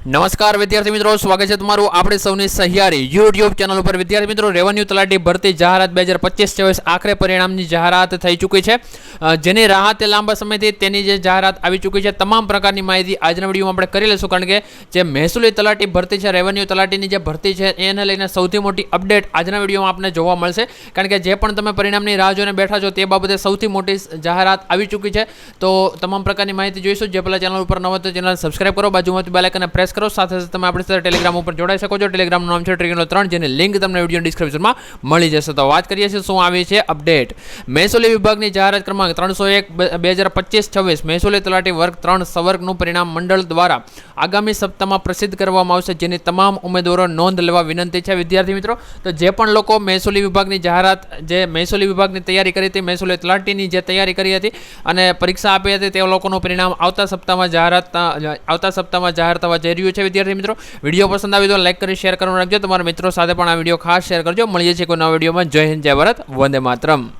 નમસ્કાર વિદ્યાર્થી મિત્રો, સ્વાગત છે તમારું આપણે સૌની સહિયારી યુટ્યુબ ચેનલ ઉપર। વિદ્યાર્થી મિત્રો, રેવન્યુ તલાટી ભરતી જાહેરાત 2025-24 આખરે પરિણામની જાહેરાત થઈ ચૂકી છે, જેની રાહ લાંબા સમયથી તેની જે જાહેરાત આવી ચૂકી છે તમામ પ્રકારની માહિતી આજના વિડીયોમાં આપણે કરી લઈશું। કારણ કે જે મહેસૂલી તલાટી ભરતી છે, રેવન્યુ તલાટીની જે ભરતી છે એને લઈને સૌથી મોટી અપડેટ આજના વિડીયોમાં આપને જોવા મળશે। કારણ કે જે પણ તમે પરિણામની રાહ જોઈને બેઠા છો તે બાબતે સૌથી મોટી જાહેરાત આવી ચૂકી છે, તો તમામ પ્રકારની માહિતી જોઈશું। જે પહેલા ચેનલ ઉપર ન હોય તો ચેનલ સબસ્ક્રાઇબ કરો, બાજુમાંથી બેલ આઇકન પ્રેસ કરો, સાથે સાથે તમે આપણી સાથે ટેલિગ્રામ ઉપર જોડાઈ શકો છો। ટેલિગ્રામનું નામ છે ટ્રિગ્નો 3, જેની લિંક તમને વિડીયો ડિસ્ક્રિપ્શનમાં મળી જશે। તો વાત કરીએ છીએ શું આવી છે અપડેટ। મહેસૂલી વિભાગની જાહેરાત ક્રમાંક 301/2025-26 મહેસૂલી તલાટી વર્ગ 3 સવર્ગનું પરિણામ મંડળ દ્વારા આગામી સપ્તાહમાં પ્રસિદ્ધ કરવામાં આવશે, જેની તમામ ઉમેદવારો નોંધ લેવા વિનંતી છે। વિદ્યાર્થી મિત્રો, તો જે પણ લોકો મહેસૂલી વિભાગની જાહેરાત, જે મહેસૂલી વિભાગની તૈયારી કરી હતી, મહેસૂલી તલાટીની જે તૈયારી કરી હતી અને પરીક્ષા આપી હતી, તે લોકોનું પરિણામ આવતા સપ્તાહમાં જાહેર થવા જઈ રહ્યું છે। વિદ્યાર્થી મિત્રો, વિડીયો પસંદ આવી તો લાઈક કરી શેર કરવાનું રાખજો, તમારા મિત્રો સાથે પણ આ વિડીયો ખાસ શેર કરજો। મળીએ છીએ કોઈ નવા વિડીયોમાં। જય હિન્દ, જય ભારત, વંદે માતરમ।